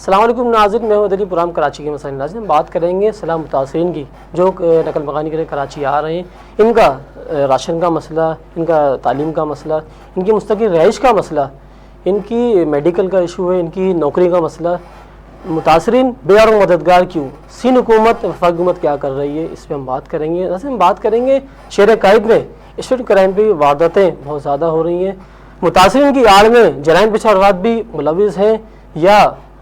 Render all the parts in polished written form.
अस्सलाम वालेकुम नाज़रीन, मैं हूं पुराम कराची के मसाइल नाज़रीन। हम बात करेंगे सलाह मुतासिरीन की जो नकल मकानी के लिए कराची आ रहे हैं, इनका राशन का मसला, इनका तालीम का मसला, इनकी मुस्तकिल रहाइश का मसला, इनकी मेडिकल का इशू है, इनकी नौकरी का मसला। मुतासरीन बेयार मददगार क्यों, सिंध हुकूमत वफाक हुकूमत क्या कर रही है, इस पर हम बात करेंगे। वैसे हम बात करेंगे शहर कायद में स्ट्रीट क्राइम पर वारदातें बहुत ज़्यादा हो रही हैं। मुतासरीन की आड़ में जराइम पेशा अफराद भी मुलविस हैं या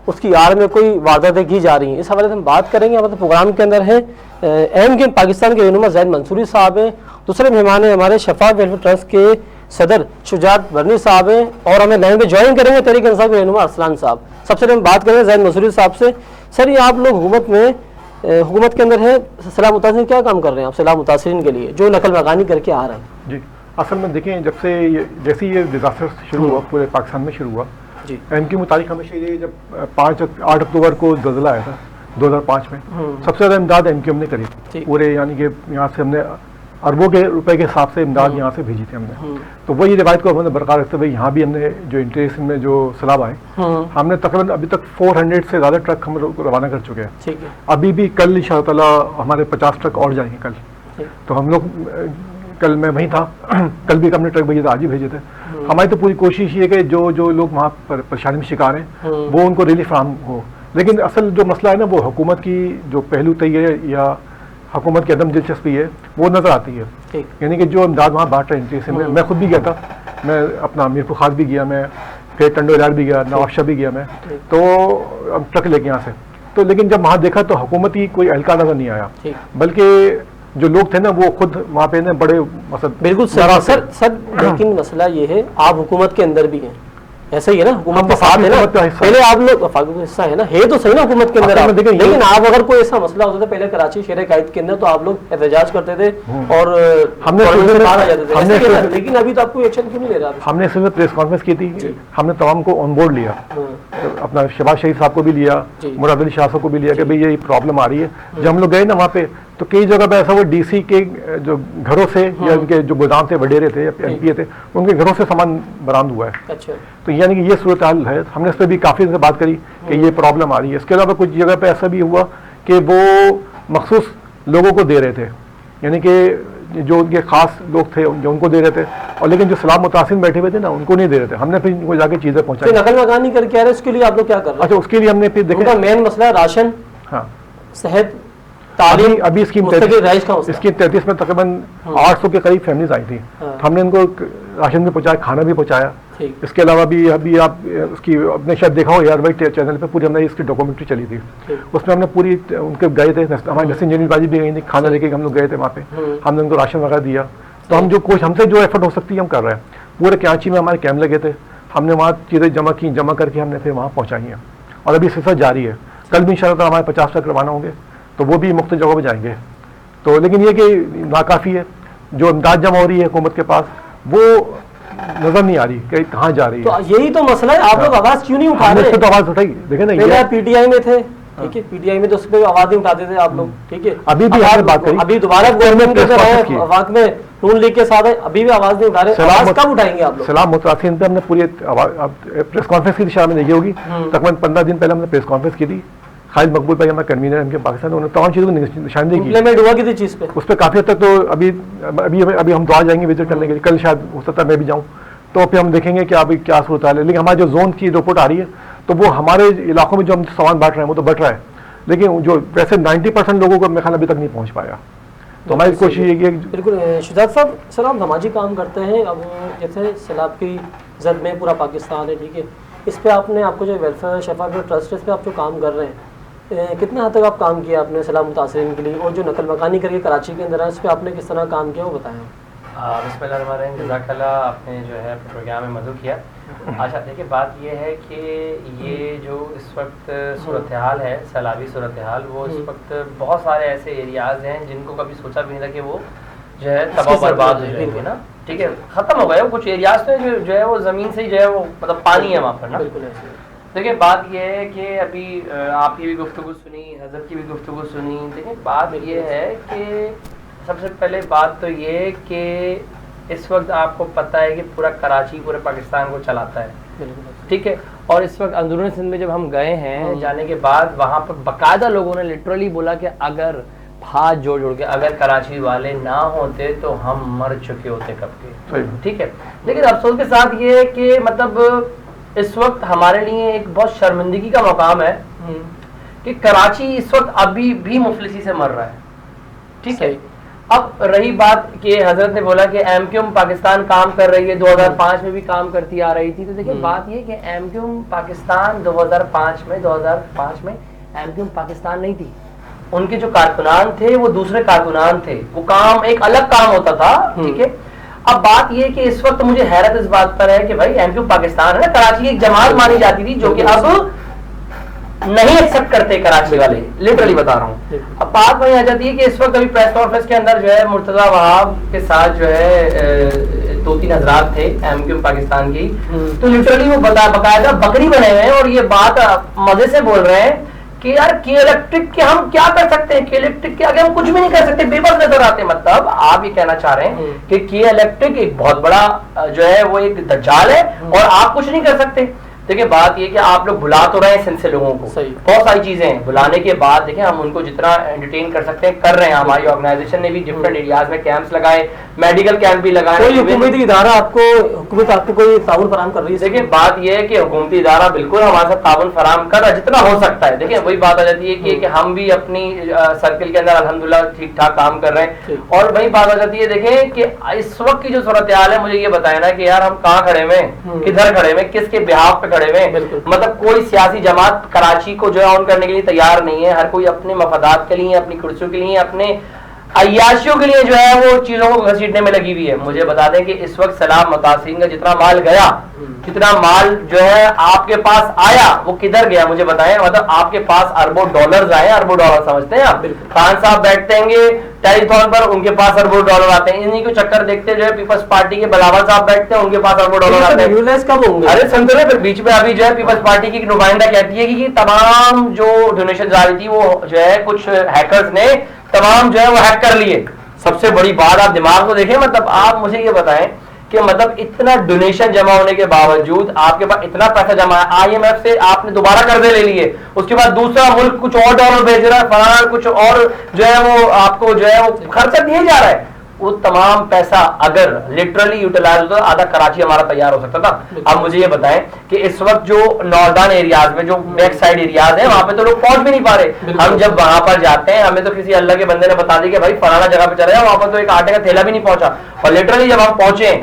उसकी आड़ में कोई वारदातें की जा रही हैं, इस हवाले से हम बात करेंगे। हमारे प्रोग्राम के अंदर है एम के पाकिस्तान के रहनुमा ज़ैद मंसूरी साहब हैं। दूसरे मेहमान हैं हमारे शफा वेलफेयर ट्रस्ट के सदर शुजात बरनी साहब हैं, और हमें लाइन पे ज्वाइन करेंगे तहरीक इंसाफ के रहनुमा अरसलान साहब। सबसे पहले हम बात करेंगे ज़ैद मंसूरी साहब से। सर, ये आप लोग हुकूमत के अंदर है, सलाह मुतासिरीन क्या काम कर रहे हैं आप सलाह मुतासिरीन के लिए जो नकल मकानी करके आ रहे हैं? जी, असल में देखें, जैसे ये डिज़ास्टर शुरू हुआ पूरे पाकिस्तान में शुरू हुआ, एम के मुताबिक हमेशा ये जब 8 अक्टूबर को ज़लज़ला आया था 2005 में, सबसे ज़्यादा इमदाद एम ने करी पूरे, यानी कि यहाँ से हमने अरबों के रुपए के हिसाब से इमदाद यहाँ से भेजी थी हमने। तो वही रिवायत को हमने बरकरार रखते हुए यहाँ भी हमने जो इंटरेस्ट में जो सैलाब आए, हमने तकरीबन अभी तक 400 से ज़्यादा ट्रक हम रवाना कर चुके हैं। अभी भी कल इंशाअल्लाह हमारे 50 ट्रक और जाएंगे कल। तो हम लोग कल मैं वहीं था कल भी हमने ट्रक भेजे थे, आज ही भेजे थे। हमारी तो पूरी कोशिश ये कि जो लोग वहाँ पर परेशानी में शिकार हैं वो उनको रिलीफ फराहम हो। लेकिन असल जो मसला है ना, वो हुकूमत की जो पहलू तय है या हुकूमत की अदम दिलचस्पी है वो नज़र आती है। यानी कि जो इमदाद वहाँ बांट रहे हैं, मैं खुद भी गया था, मैं अपना मीरपुर खास भी गया, मैं फिर टंडो इलाज भी गया, नवाबशाह भी गया मैं, तो ट्रक लेके यहाँ से। तो लेकिन जब वहाँ देखा तो हुकूमत की कोई एहलकार नज़र नहीं आया, बल्कि जो लोग थे ना वो खुद वहाँ पे ना बड़े बिल्कुल सर लेकिन मसला ये है आप हुकूमत के अंदर भी हैं, ऐसा ही है ना, हुकूमत के साथ है ना, पहले आप लोग वफाक का हिस्सा है ना, है तो सही ना हुकूमत के अंदर आप, लेकिन आप अगर कोई ऐसा मसला होता था पहले कराची शहर कायद के अंदर तो आप लोग एहतजाज करते थे और हमने बाहर आ जाते थे, लेकिन अभी तो आपको एक्शन क्यों नहीं ले रहा? हमने सिर्फ प्रेस कॉन्फ्रेंस की थी, हमने तमाम को ऑन बोर्ड लिया, अपना शहबाज शरीफ साहब को भी लिया, मुराद अली शाह साहब को भी लिया कि भाई ये प्रॉब्लम आ रही है। जब हम लोग गए ना वहाँ पे तो कई जगह पे ऐसा वो डीसी के जो घरों से या उनके जो गोदाम थे, वडेरे थे या एमपीए थे, उनके घरों से सामान बरामद हुआ है। अच्छा। तो यानी कि ये सूरत हाल है। हमने इस पर भी काफ़ी से बात करी कि ये प्रॉब्लम आ रही है। इसके अलावा कुछ जगह पे ऐसा भी हुआ कि वो मखसूस लोगों को दे रहे थे, यानी कि जो उनके खास लोग थे जो उनको दे रहे थे, और लेकिन जो सलाह मुतासिन बैठे हुए थे ना उनको नहीं दे रहे थे। हमने फिर उनको जाके चीज़ें पहुँचाई। नकल मकानी करके आ रहे, उसके लिए आप लोग क्या कर रहे हैं? अच्छा, उसके लिए हमने फिर देखा मेन मसला राशन, हाँ, सेहत, तालीम। अभी स्कीम 33 में तकरीबन 800 के करीब फैमिलीज आई थी। तो हमने इनको राशन भी पहुंचाया, खाना भी पहुंचाया। इसके अलावा भी अभी आप उसकी अपने शायद देखा हो यार भाई चैनल पे पूरी हमने इसकी डॉक्यूमेंट्री चली थी, उसमें हमने पूरी उनके गए थे, हमारी नसीन जनील बाजी भी गई थी, खाना लेके हम लोग गए थे वहाँ पे, हमने उनको राशन वगैरह दिया। तो हम जो कुछ हमसे जो एफर्ट हो सकती है हम कर रहे हैं। पूरे कराची में हमारे कैंप लगे थे, हमने वहाँ चीज़ें जमा करके हमने फिर वहाँ पहुँचाई हैं, और अभी सिलसिला जारी है। कल भी इंशाअल्लाह हमारे 50 ट्रक रवाना होंगे, तो वो भी मुख्तलिफ जगहों पर जाएंगे। तो लेकिन ये कि नाकाफ़ी है, जो इमदाद जमा हो रही है हुकूमत के पास वो नजर नहीं आ रही कि कहाँ जा रही है। तो यही तो मसला है, आप लोग आवाज़ क्यों नहीं उठा रहे? तो आवाज़ उठाई, देखे ना, पीटीआई में थे, ठीक है, पीटीआई में तो उस पर आवाज़ नहीं उठाते थे आप लोग, ठीक है। अभी भी आपने बात करी, अभी दोबारा गवर्नमेंट के वफाक में नून लीग के साथ है, अभी भी आवाज़ नहीं उठा रहे। आवाज़ कब उठाएंगे आप लोग? सलाह मुतासिन पे हमने पूरी प्रेस कॉन्फ्रेंस की दिशा में देखी होगी, तकरीबन 15 दिन पहले हमने प्रेस कॉन्फ्रेंस की थी। खालिद मकबूल भाई हमारा कन्वीनर है पाकिस्तान, उन्होंने तमाम चीज़ों को निशानदेही की। इम्प्लीमेंट हुआ किसी चीज़ पे? उस पर काफ़ी हद तक तो अभी हम दुआ जाएंगे विजिट करने के लिए, कल शायद हो सकता है मैं भी जाऊँ, तो फिर हम देखेंगे कि अभी क्या सूरत हाल है। लेकिन हमारे जो जोन की रिपोर्ट आ रही है तो वो हमारे इलाकों में जो हम सामान बांट रहे हैं वो तो बट रहा है, लेकिन जो वैसे 90% लोगों को मेरे ख्याल अभी तक नहीं पहुँच पाया। तो हमारी कोशिश ये कि बिल्कुल। शुजात साहब, सर आप समाजी काम करते हैं, अब जैसे सैलाब की जद में पूरा पाकिस्तान है, ठीक है, इस पर आपको जो वेलफेयर शफा ट्रस्ट है इस पर आप जो काम कर रहे हैं, कितना हद तक आप काम किया आपने सलाह मुतासिरीन के लिए, और जो नकल मकानी करके कराची के अंदर है उस पर आपने किस तरह काम किया वो बताएं। बिस्मिल्लाह, जज़ाकल्लाह, आपने जो है प्रोग्राम में मदद किया। अच्छा देखिए, बात ये है कि ये जो इस वक्त सूरत हाल है, सैलाबी सूरत हाल, वो इस वक्त बहुत सारे ऐसे एरियाज़ हैं जिनको कभी सोचा भी नहीं था कि वो जो है तबाह बर्बाद हो जाएंगे ना, ठीक है, ख़त्म हो गए। कुछ एरियाज़ तो जो है वो ज़मीन से ही जो है वो मतलब पानी है वहाँ पर ना। देखिए बात ये है कि अभी आपकी भी गुफ्तगू सुनी, हज़रत की भी गुफ्तगू सुनी। देखिए बात ये है कि सबसे पहले बात तो ये कि इस वक्त आपको पता है कि पूरा कराची पूरे पाकिस्तान को चलाता है, ठीक है। और इस वक्त अंदरूनी सिंध में जब हम गए हैं जाने के बाद वहां पर बाकायदा लोगों ने लिटरली बोला कि अगर हाथ जोड़ जोड़ के अगर कराची वाले ना होते तो हम मर चुके होते कब के, ठीक है। लेकिन अफसोस के साथ ये है कि मतलब इस वक्त हमारे लिए एक बहुत शर्मिंदगी का मकाम है कि कराची इस वक्त अभी भी मुफलिसी से मर रहा है, ठीक है। अब रही बात कि हजरत ने बोला कि एमक्यूएम पाकिस्तान काम कर रही है, 2005 में भी काम करती आ रही थी, तो देखिए बात ये कि एमक्यूएम पाकिस्तान 2005 में एमक्यूएम पाकिस्तान नहीं थी, उनके जो कारकुनान थे वो दूसरे कारकुनान थे, वो काम एक अलग काम होता था, ठीक है। अब बात ये कि इस वक्त मुझे हैरत इस बात पर है कि भाई एमक्यूएम पाकिस्तान है ना, कराची की एक जमात मानी जाती थी जो कि अब नहीं एक्सेप्ट करते कराची वाले, लिटरली बता रहा हूँ। अब बात वही आ जाती है कि इस वक्त अभी प्रेस कॉन्फ्रेंस के अंदर जो है मुर्तजा वहाब के साथ जो है 2-3 हजरात थे एमक्यूएम पाकिस्तान की, तो लिटरली वो बकायदा बकरी बने हुए हैं और ये बात मजे से बोल रहे हैं कि यार के इलेक्ट्रिक के हम क्या कर सकते हैं, के इलेक्ट्रिक के आगे हम कुछ भी नहीं कर सकते, बेबस नजर आते हैं। मतलब आप ये कहना चाह रहे हैं कि के इलेक्ट्रिक एक बहुत बड़ा जो है वो एक दज्जाल है और आप कुछ नहीं कर सकते। देखिए बात ये कि आप लोग बुला तो रहे हैं सिंध से लोगों को, बहुत सारी चीजें हैं, बुलाने के बाद देखिए हम उनको जितना एंटरटेन कर सकते हैं कर रहे हैं। हमारी ऑर्गेनाइजेशन ने भी डिफरेंट एरियाज में कैंप्स लगाए, मेडिकल कैंप भी लगाए। कोई हुकूमती इदारा हुकूमत आपको कोई ताउन फराहम कर रही है? देखिए बात यह है कि हुकूमती इदारा बिल्कुल हमारे साथ ताउन फराहम कर रहा है जितना हो सकता है। देखिए वही बात आ जाती है कि हम भी अपनी सर्किल के अंदर अल्हम्दुलिल्लाह ठीक ठाक काम कर रहे हैं। और वही बात आ जाती है देखें कि इस वक्त की जो सूरत हाल है, मुझे ये बताया ना कि यार हम कहाँ खड़े हुए, किधर खड़े हुए, किसके बिहाफ पे खड़े हुए। मतलब कोई सियासी जमात कराची को जो है ऑन करने के लिए तैयार नहीं है, हर कोई अपने मफादात के लिए, अपनी कुर्सियों के लिए, अपने अय्याशियों के लिए जो है वो चीजों को घसीटने में लगी हुई है। मुझे बता दें कि इस वक्त सलाम मुतासिरीन का जितना माल गया, जितना माल जो है आपके पास आया, वो किधर गया मुझे बताएं। मतलब आपके पास अरबों डॉलर्स आए, अरबों डॉलर समझते हैं आप। खान साहब बैठते हैं टेलीथॉन पर, उनके पास अरबों डॉलर आते हैं। इन्हीं को चक्कर देखते जो है पीपल्स पार्टी के बिलावल साहब बैठते हैं, उनके पास अरबों डॉलर आते हैं। कब होंगे? अरे सुनते रहे, फिर बीच में अभी जो है पीपल्स पार्टी की नुमाइंदा कहती है कि तमाम जो डोनेशन आ रही थी वो जो है कुछ हैकर्स ने तमाम जो है वो हैक कर लिए। सबसे बड़ी बात आप दिमाग को देखें, मतलब आप मुझे ये बताएं कि मतलब इतना डोनेशन जमा होने के बावजूद आपके पास इतना पैसा जमा है, आईएमएफ से आपने दोबारा कर्जे ले लिए, उसके बाद दूसरा मुल्क कुछ और डॉलर भेज रहा है, फलाना कुछ और जो है वो आपको जो है वो खर्चा दिए जा रहा है। वो तमाम पैसा अगर लिटरली यूटिलाइज होता आधा कराची हमारा तैयार हो सकता था। अब मुझे ये बताएं कि इस वक्त जो नॉर्दर्न एरियाज में जो बैक साइड एरियाज है वहां पे तो लोग पहुंच भी नहीं पा रहे। हम जब वहां पर जाते हैं हमें तो किसी अल्लाह के बंदे ने बता दिया कि भाई फलाना जगह पे चले जाओ, वहां पर तो एक आटे का थैला भी नहीं पहुंचा। और लिटरली जब हम पहुंचे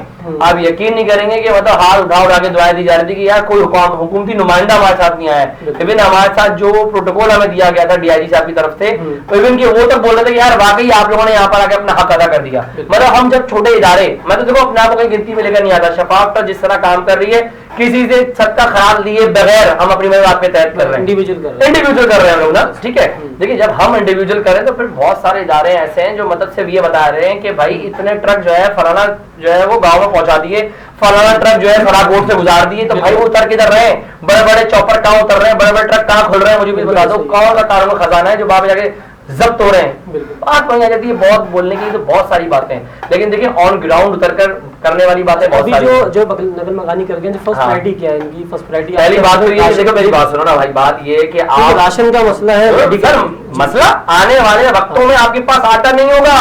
आप यकीन नहीं करेंगे कि मतलब हाथ उठा के दुआएं दी जा रही थी कि यार कोई हुकूमती नुमाइंदा हमारे साथ नहीं आया। इवन हमारे साथ जो प्रोटोकॉल हमें दिया गया था डीआईजी साहब की तरफ से, इवन कि वो तक बोल रहे थे कि यार वाकई आप लोगों ने यहाँ पर आके अपना हक अदा कर दिया। मतलब हम जब छोटे इदारे, मैं तो देखो अपने आप को कहीं गिनती में लेकर नहीं आता, शफाफ पर जिस तरह काम कर रही है, किसी से सत्ता खराब लिए बगैर हम अपनी बात पे तहत कर रहे हैं, इंडिविजुअल कर रहे हैं लोग ना, ठीक है। देखिए जब हम इंडिविजुअल करें तो फिर बहुत सारे इदारे ऐसे हैं जो मतलब से ये बता रहे हैं कि भाई इतने ट्रक जो है फलाना जो है वो गांव में पहुंचा दिए, फलाना ट्रक जो है फरागोट से गुजार दिए। तो भाई वो उतर किधर रहे, बड़े बड़े चौपर कहाँ उतर रहे हैं, बड़े बड़े ट्रक कहाँ खुल रहे हैं, मुझे भी बता दो। कौन सा कानून खजाना है जो वहां पे जाके जब्त हो रहे हैं। बात वहीं आ जाती है, बहुत बोलने की तो बहुत सारी बातें हैं, लेकिन देखिए ऑन ग्राउंड उतरकर करने वाली बातें बहुत सारी। जो नकल मकानी कर गए, फर्स्ट प्रायोरिटी क्या है इनकी? फर्स्ट प्रायोरिटी पहली बात तो ये, देखो मेरी बात सुनो ना भाई, बात ये है कि आप राशन का मसला है, मसला आने वाले वक्तों में आपके पास आटा नहीं होगा।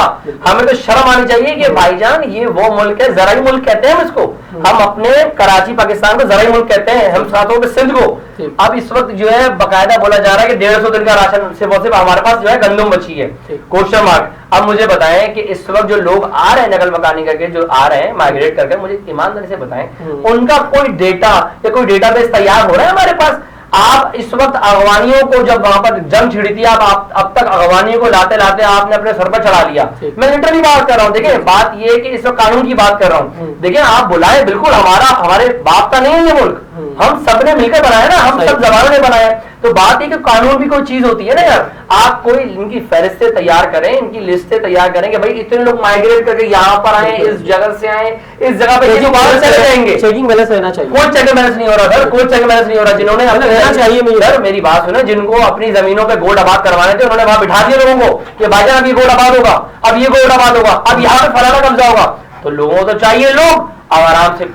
हमें तो शर्म आनी चाहिए कि भाईजान ये वो मुल्क है, जराई मुल्क कहते हैं हम इसको, हम अपने कराची पाकिस्तान को जराई मुल्क कहते हैं, हम साथों में सिंध को। अब इस वक्त जो है बाकायदा बोला जा रहा है कि 150 दिन का राशन सिर्फ हमारे पास जो है गंदम बची है, क्वेश्चन मार्क। अब मुझे बताएं कि इस वक्त जो लोग आ रहे हैं नकल मकानी करके, जो आ रहे हैं माइग्रेट करके, मुझे ईमानदारी से बताएं उनका कोई डेटा या कोई डेटाबेस तैयार हो रहा है हमारे पास? आप इस वक्त अगवानियों को जब वहां पर जंग छिड़ी थी, आप अब तक अगवानियों को लाते लाते आपने अपने सर पर चढ़ा लिया। मैं लिटरली बात कर रहा हूँ। देखिए बात ये है कि इस वक्त कानून की बात कर रहा हूँ। देखिए आप बुलाए, बिल्कुल हमारे बाप का नहीं है ये मुल्क, हम सब ने मिलकर बनाया ना, हम सब जवानों ने बनाया। तो बात है कि कानून भी कोई चीज होती है ना यार। आप कोई इनकी फहरिस्तें तैयार करें, इनकी लिस्टें तैयार करें कि भाई इतने लोग माइग्रेट करके यहाँ पर आए, इस जगह से आए, इस जगह पे चले जाएंगे। चेकिंग बैलेंस रहना चाहिए, कोई चेक बैलेंस नहीं हो रहा सर, कोई चेक बैलेंस नहीं हो रहा। जिन्होंने रहना चाहिए सर, मेरी बात सुनो, जिनको अपनी जमीनों पे गोल्ड आबाद करवाने थे उन्होंने वहां बिठा दिया लोगों को कि भाईजान अब ये गोल्ड आबाद होगा, अब ये गोल्ड आबाद होगा, अब यहाँ पे फलाना कब्जा होगा। तो लोगों को तो चाहिए लोग, अब आराम से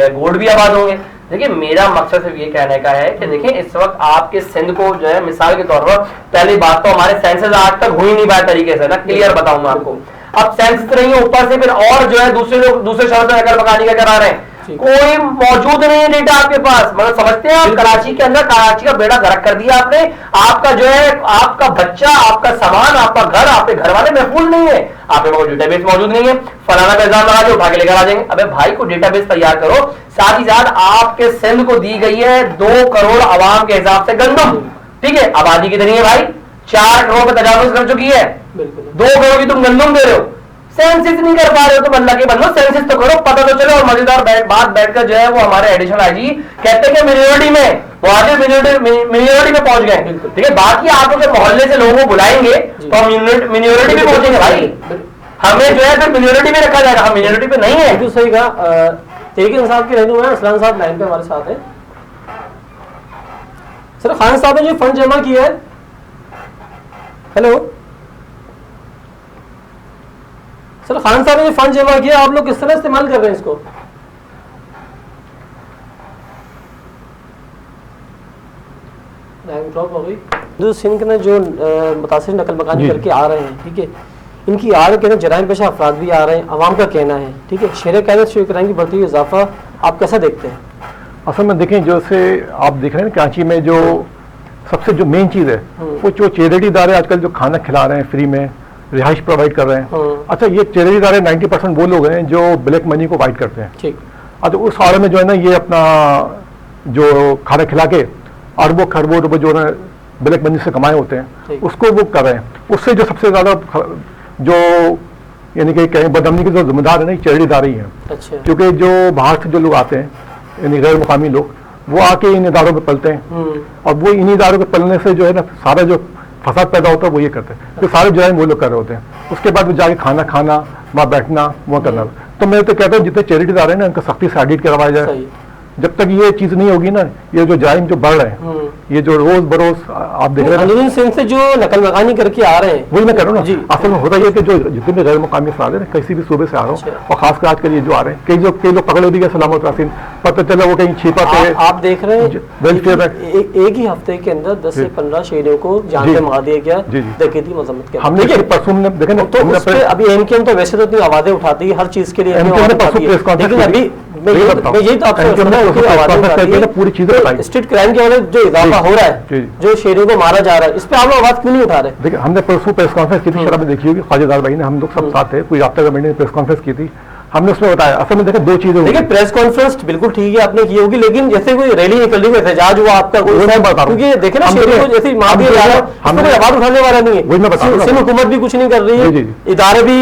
गोल्ड भी आबाद होंगे। देखिए मेरा मकसद सिर्फ ये कहने का है कि देखिए इस वक्त आपके सिंध को जो है मिसाल के तौर पर, पहली बात तो हमारे सेंसस आज तक हो ही नहीं पाए तरीके से ना, क्लियर बताऊं मैं आपको। अब सेंसस नहीं है, ऊपर से फिर और जो है दूसरे लोग दूसरे शहर से नकल मकानी का करा रहे हैं, कोई मौजूद नहीं है डेटा आपके पास। मतलब समझते हैं आप, कराची के अंदर कराची का बेड़ा गर्क कर दिया आपने। आपका जो है आपका बच्चा, आपका सामान, आपका घर, आपके घर वाले महफूज नहीं है, आपके पास डेटाबेस मौजूद नहीं है। फलाना का इल्जाम लगा के उठा के लेकर आ जाएंगे। अबे भाई को डेटाबेस तैयार करो। साथ ही साथ आपके सिंध को दी गई है 2 करोड़ आवाम के हिसाब से गंदम, ठीक है, आबादी कितनी है भाई, 4 करोड़ पे तजावुज कर चुकी है, 2 करोड़ की तुम गंदम दे रहे हो, सेंसिस नहीं कर पा रहे हो। तो अल्लाह के बंदो सेंसिस तो करो, पता तो चलो। और मजेदार बात बैठकर जो है वो हमारे एडिशनल आईजी कहते हैं कि मिनोरिटी में, वो आज मिनोरिटी में पहुंच गए, ठीक है। बाकी आप लोग मोहल्ले से लोगों को बुलाएंगे तो हम मिनोरिटी में पहुंचेंगे भाई, हमें जो है फिर मिनोरिटी में रखा जाएगा, हम मिनोरिटी में नहीं है। बिल्कुल सही कहा। तहरीक इंसाफ के रहनुमा असलान साहब लाइन पे हमारे साथ है। सर खान साहब ने जो फंड जमा किया है, हेलो सर, खान साहब ने जो फंड जमा किया आप लोग किस तरह इस्तेमाल कर रहे हैं इसको? ड्रॉप हो गई। जो सिंध ने जो मुतासिर नकल मकानी करके आ रहे हैं, ठीक है, इनकी आड़ के जराइम पेशा अफराद भी आ रहे हैं, अवाम का कहना है, ठीक है, शेर कैद शेर क्राइम की बढ़ती हुई इजाफा आप कैसा देखते हैं? असल में देखें, जो से आप देख रहे हैं कराची में जो सबसे जो मेन चीज़ है वो जो चैरिटी इदारे आजकल जो खाना खिला रहे हैं, फ्री में रिहाइश प्रोवाइड कर रहे हैं। अच्छा, ये चैरिटी इदारे 90% वो लोग हैं जो ब्लैक मनी को वाइट करते हैं, ठीक। अच्छा, उस आड़े में जो है ना ये अपना जो खाना खिला के अरबों खरबों रुपये जो है ब्लैक मनी से कमाए होते हैं उसको वो कर रहे हैं। उससे जो सबसे ज़्यादा जो यानी कि कहीं बदअमनी के जो जिम्मेदार है ना चैरिटी इदारे ही हैं। अच्छा। क्योंकि जो बाहर से जो लोग आते हैं यानी गैर मुकामी लोग, वो आके इन इदारों में पलते हैं और वो इन इदारों के पलने से जो है ना सारा जो फसाद पैदा होता है वो ये करते हैं। तो सारे जुराइम वो लोग कर रहे होते हैं। उसके बाद वो जाके खाना खाना, वहाँ बैठना, वहाँ करना। तो मैं तो कहता हूँ जितने चैरिटी इदारे हैं ना उनका सख्ती से ऑडिट करवाया जाए। जब तक ये चीज नहीं होगी ना, ये जो जारिम जो बढ़ रहे हैं, ये जो रोज बरोज आप देख रहे हैं सिंध से जो नकल मकानी करके आ रहे हैं, वही मैं कह रहा हूँ ना। असल में होता है कि जो जितने भी गैर मुकामी अफराद है किसी भी सूबे से आ रहा हूँ, और खासकर आजकल ये जो आ रहे हैं, कई लोग पकड़े भी गए सलामत रासिन, पता चला वो कहीं छिपा थे। आप देख रहे हैं वेलफेयर में एक ही हफ्ते के अंदर 10 से 15 शहरियों को जान पे मार दिया गया डकैती मजम्मत के। हमने परसों देखे ना, तो अभी एमकेएम तो वैसे तो इतनी आवाजें उठाती है हर चीज के लिए, लेकिन अभी यही तो आपसे पूरी चीजें स्ट्रीट क्राइम के वाले जो इजाफा हो रहा है, जो शहरियों को मारा जा रहा है, इस पे आप लोग आवाज क्यों नहीं उठा रहे? देखिए, हमने परसों प्रेस कॉन्फ्रेंस की थी, शराब में देखी होगी, ख्वाजादार भाई ने, हम लोग सब साथ थे, पूरी राब्ता कमेटी ने प्रेस कॉन्फ्रेंस की थी। हमने उसमें बताया असल में देखिए 2 चीजें। देखिए प्रेस कॉन्फ्रेंस बिल्कुल ठीक है आपने की होगी, लेकिन जैसे कोई रैली निकल रही है, एहतजाज हुआ आपका, क्योंकि देखे ना शहरियों को जैसे मार दिया जा रहा है, कोई आवाज उठाने वाला नहीं है। वही मैं बता रहा हूं, सिंध हुकूमत भी कुछ नहीं कर रही है, इदारे भी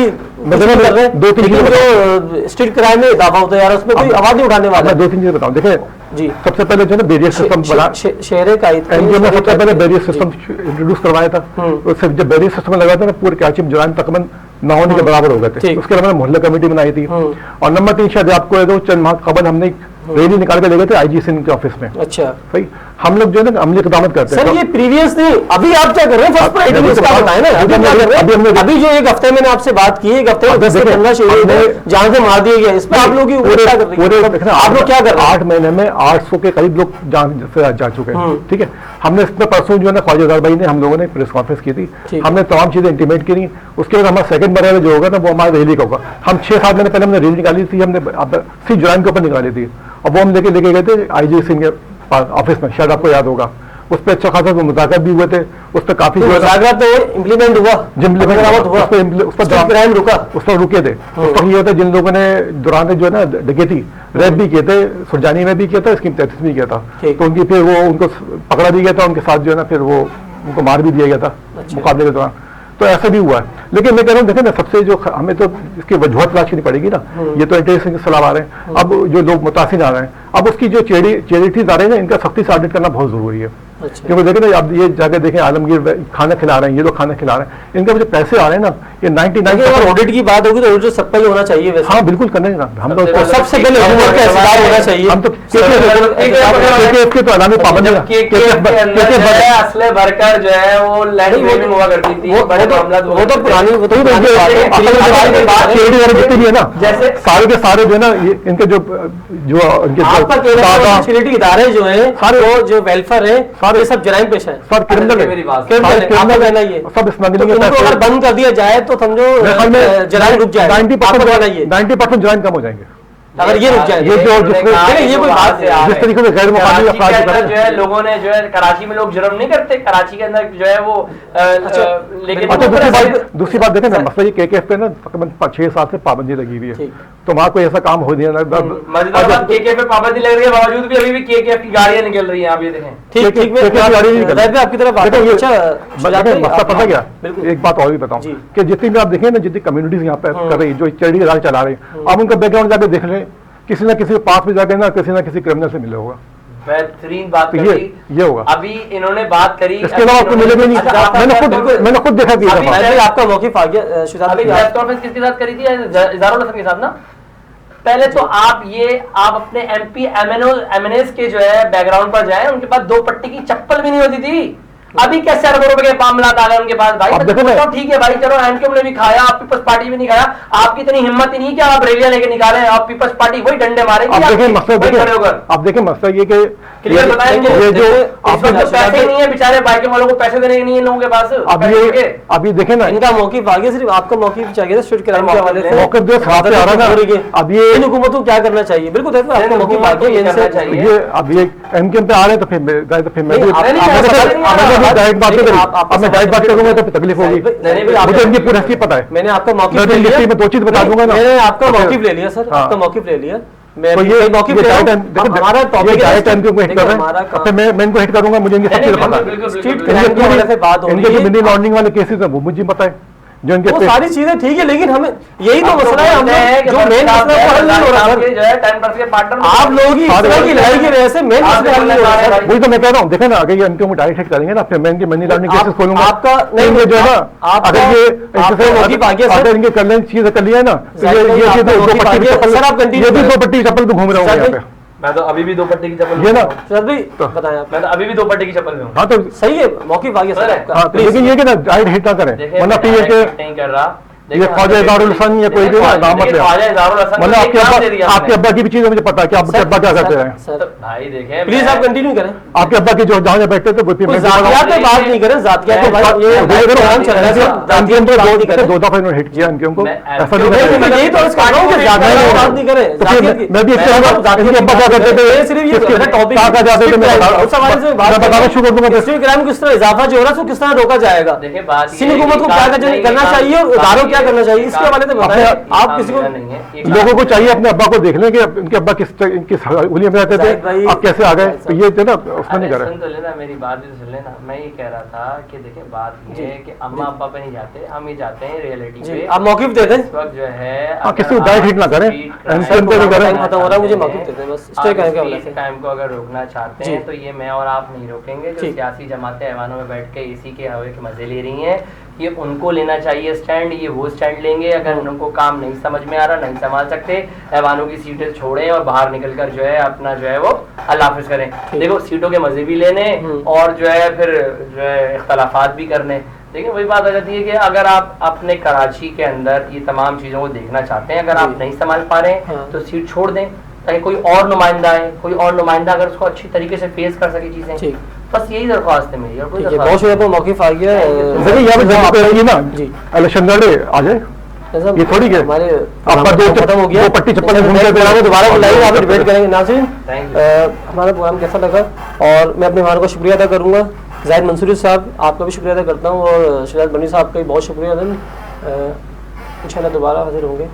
कर रहे हैं। 2-3 चीजें जो स्ट्रीट क्राइम में इजाफा होता है यार, उसमें कोई आवाज नहीं उठाने वाला। 2-3 चीजें बताऊं। देखिए जी, सबसे पहले जो है ना बैरियर सिस्टम बना, शहर का एनजीओ ने सबसे पहले बैरियर सिस्टम इंट्रोड्यूस करवाया था। उससे जब बैरियर सिस्टम लगाया था ना, पूरे कराची में जुराइम तकरीबन न होने के बराबर हो गए थे। उसके अलावा मोहल्ला कमेटी बनाई थी। और नंबर 3 शायद आपको दो चंद माह कबल हमने रैली निकाल के ले गए थे आईजी सिंह के ऑफिस में। अच्छा, सही। हम लोग जो है ना अमली इक़दामत करते हैं। सर ये प्रीवियस नहीं, अभी आप क्या कर रहे हैं? फर्स्ट प्रायोरिटी इसका बताएं ना। अभी जो एक हफ्ते मैंने आपसे बात की, एक हफ्ते में 10 से 15 शहर जहां से मार दिए गए, इस पर आप लोग आप लोग क्या कर रहे हैं? 8 महीने में 800 के करीब लोग जान से जा चुके हैं। ठीक है, हमने इसमें परसों जो है ना ख्वाजादार भाई ने, हम लोगों ने प्रेस कॉन्फ्रेंस की थी, हमने तमाम चीजें इंटीमेट की। उसके बाद हमारा सेकंड मरहला जो होगा ना वो हमारा रैली का होगा। हम 6-7 महीने पहले हमने रैली निकाली थी, हमने सिर्फ जुराइम के ऊपर निकाली थी, और वो हम लेके गए थे आईजी सिंह के ऑफिस में, शायद आपको याद होगा। उस पर अच्छा खासा मुज़ाकरात भी हुए थे, उस पर काफी मुज़ाकरात तो इम्प्लीमेंट हुआ, उस पर रुके थे। उस पर ये होता है जिन लोगों ने दौरान जो है ना डकैती रेप भी किए थे, सुरजानी में भी किया था, स्कीम 33 भी किया था, तो उनकी फिर वो उनको पकड़ा भी गया था, उनके साथ जो है ना फिर वो उनको मार भी दिया गया था मुकाबले के दौरान। तो ऐसा भी हुआ है। लेकिन मैं कह रहा हूँ देखें ना, सबसे जो हमें तो इसकी वजूहत तलाश करनी पड़ेगी ना। ये तो इंटेलिजेंस के सलाह आ रहे हैं, अब जो लोग मुतासिर आ रहे हैं, अब उसकी जो चैरिटीज आ रही है ना, इनका सख्ती से ऑडिट करना बहुत जरूरी है। अच्छा। क्योंकि देखें ना, अब ये जाके देखें आलमगीर खाना खिला रहे हैं, ये लोग खाना खिला रहे हैं, इनके जो पैसे आ रहे हैं ना, ये 99 ऑडिट की बात होगी तो ऑडिट सबका ही होना चाहिए वैसे। हाँ बिल्कुल करने का हम तो सबसे पहले हुकूमत का हिस्सेदार होना चाहिए। हम तो के तो अलामी पाबंदी असले भरकर जो है वो लैंड ग्रेबिंग हुआ करती थी, वो तो पुरानी जितने भी है ना, जैसे सारे के सारे जो है ना, ये इनके जो फैसिलिटी इदारे जो है सारे, वो जो वेलफेयर है, सारे सब जराइम पेशा है, सब क्रिमिनल है, सब स्मगलिंग अगर बंद कर दिया जाए तो समझो जराइम रुक जाए, 90% जराइम कम हो जाएंगे अगर ये रुक जाए। ये जो ये कोई बात जिस तरीके से गैर मुकामी अपराध जो है लोगों ने जो है कराची में लोग जुर्म नहीं करते, कराची के अंदर जो है वो लेकिन दूसरी बात देखें ना, मसला ये केकेएफ पे ना तकरीबन 6 साल से पाबंदी लगी हुई है, तो वहाँ कोई ऐसा काम हो दिया ना, केकेएफ पे पाबंदी लगने के बावजूद भी अभी भी केकेएफ की गाड़ियां निकल रही हैं, आप ये देखें। ठीक आपकी तरफ मसला पता क्या, एक बात और भी बताऊं कि जितनी भी आप देखें ना, जितनी कम्युनिटीज यहाँ पे कर रही है, जो चैरिटी इदारे चला रही है, आप उनका बैकग्राउंड जाके देख लें, किसी ना किसी पास में जाके ना किसी क्रिमिनल से मिले होगा। बेहतरीन बात तो ये होगा। अभी इन्होंने बात करी, इसके अलावा आपको मिलेगा नहीं। मैंने खुद देखा कि आपका मौक़िफ़ आ गया। अभी प्रेस कॉन्फ्रेंस किसके साथ करी थी? इज़हारुल हसन के साथ ना। पहले तो आप अपने एमपी एमएनएस के जो है बैकग्राउंड पर जाएं, उनके पास 2 पट्टी की चप्पल भी नहीं होती थी। अभी कैसे अरबों रुपए के मामला आ गए उनके पास भाई। तो ठीक है भाई, चलो एमक्यूएम ने भी खाया, आप पीपल्स पार्टी भी नहीं खाया, आपकी इतनी हिम्मत ही नहीं कि आप रैलियां लेके निकाले, आप पीपल्स पार्टी वही डंडे मारेंगे। आप देखें मसला ये कि क्लियर बताएंगे, ये जो पैसे नहीं है बेचारे बाइक वालों को, पैसे देने नहीं है लोगों के पास। अब ये देखें ना, इनका मौक़िफ़ आ गया, सिर्फ आपका मौक़िफ़ चाहिए स्ट्रीट क्राइम के हवाले से। मौक़िफ़ जो साथ आ रहा है, अब ये इन हुकूमत को क्या करना चाहिए? बिल्कुल आपका मौक़िफ़ आ गया, ये अब ये एमक्यूएम पे आ रहे हैं, तो फिर मैं डायरेक्ट बात नहीं, अब मैं डायरेक्ट बात करूंगा तो तकलीफ होगी, मुझे इनकी पूरी हस्ती पता है। मैंने आपका मौक़िफ़ ले लिया, मैं 2 चीज बता दूंगा ना, मैंने आपका मौक़िफ़ ले लिया सर, आपका मौक़िफ़ ले लिया। तो ये मौक़िफ़ हमारा टॉपिक है, टाइम को हिट कर रहे हैं, मैं इनको हिट करूंगा, मुझे इनकी सब चीजें पता है। स्ट्रीट क्राइम की वजह से बात हो रही है, इनके जो मनी लॉन्ड्रिंग वाले केसेस है वो मुझे पता है, जो इनके वो सारी चीजें ठीक है, लेकिन हमें यही तो मसला है, हम जो मेन मसला है वो हल नहीं हो रहा सर। जो है 10% के पार्टनर आप लोगों की इस तरह की लड़ाई की वजह से मेन मसला हल नहीं हो रहा है। वही तो मैं कह रहा हूँ, देखें ना, अगर ये इनको डायरेक्ट हिट करेंगे ना, फिर मैं इनकी मनी लॉन्ड्रिंग केसेस खोलूंगा। आपका नहीं जो है ना, अगर ये इनके कल्याण चीजें कर लिया है ना, ये 2 पट्टी चप्पल पे घूम रहा हूँ यहाँ पे। मैं तो अभी भी 2 पट्टी की चप्पल ये ना सर भाई बताएं आप। मैं तो अभी भी 2 पट्टी की चप्पल में हूँ। हाँ तो सही है, मौक़िफ़ आ गया सर आपका। हाँ, लेकिन ये कि ना डायरेक्ट हिट ना करें, वरना फिर ये नहीं कर रहा। ये ख्वाजा इज़हारुल हसन या कोई भी ना नाम मत ले, मतलब आपके अब्बा की भी चीज़ मुझे पता है कि आपके अब्बा क्या करते हैं। सर भाई देखें, प्लीज आप कंटिन्यू करें। आपके अब्बा की जो जहाँ बैठते थे जातियात पे बात नहीं करें, जातियात पे भाई ये प्रोग्राम चल रहा है, जातियात पे बात नहीं करें। 2 दफा इन्होंने हिट किया इनके, उनको ऐसा नहीं नहीं, मैं यही तो इसका कह रहा हूं कि जातियात पे बात नहीं करें। मैं भी इसके अब्बा क्या करते थे, सिर्फ ये टॉपिक कहाँ जाते थे, उस हवाले से बात बताना शुरू कर दूंगा। स्ट्रीट क्राइम किस तरह इजाफा जो हो रहा है उसको किस तरह रोका जाएगा, देखिए बात सिंध हुकूमत को क्या करना चाहिए और इदारों क्या करना चाहिए, इसके हवाले से बताएं। आप किसी को लोगों को चाहिए अपने अब्बा को देख लें कि इनके अब्बा किस हुलिया में रहते थे, आप कैसे आ गए, तो ये ना उसमें नहीं कर रहे। सुन तो लेना, मेरी बात भी सुन लेना। मैं ये कह रहा था कि देखिए बात ये है कि अम्मा अब्बा पे नहीं जाते, हम ही जाते हैं रियलिटी पे। आप मौक़िफ़ दे दें इस वक्त जो है, किसी को डायरेक्ट हिट ना करें, खत्म हो रहा है, मुझे मौक़िफ़ दे दें बस। टाइम को अगर रोकना चाहते हैं तो ये मैं और आप नहीं रोकेंगे। जो सियासी जमातें ऐवानों में बैठ के एसी के हवा के मजे ले रही हैं, ये उनको लेना चाहिए स्टैंड, ये वो स्टैंड लेंगे। अगर उनको काम नहीं समझ में आ रहा, नहीं संभाल सकते, ऐवानों की सीटें छोड़ें और बाहर निकलकर जो है अपना जो है वो अल्लाह हाफ़िज़ करें। देखो सीटों के मजे भी लेने और जो है फिर जो है इख्तलाफात भी करने। लेकिन वही बात आ जाती है कि अगर आप अपने कराची के अंदर ये तमाम चीज़ों को देखना चाहते हैं, अगर आप नहीं संभाल पा रहे हैं तो सीट छोड़ दें, ताकि कोई और नुमाइंदा है, कोई और नुमाइंदा अगर उसको अच्छी तरीके से फेस कर सके चीज़ें। बस यही दरख्वास्त है मेरी, और कोई बहुत शुक्रिया। मौक़िफ़ आ गया ना जी, इलेक्शन लड़े आ जाए, ये थोड़ी है हमारे आपका खत्म हो गया, 2 पट्टी चप्पल दोबारा बुलाइए, आप डिबेट करेंगे। नाज़रीन, हमारा प्रोग्राम कैसा लगा, और मैं अपने मेहमान का शुक्रिया अदा करूँगा। ज़ाहिद मंसूरी साहब, आपका भी शुक्रिया अदा करता हूँ, और शहजाद बनी साहब का भी बहुत शुक्रिया। इंशाल्लाह दोबारा हाजिर होंगे।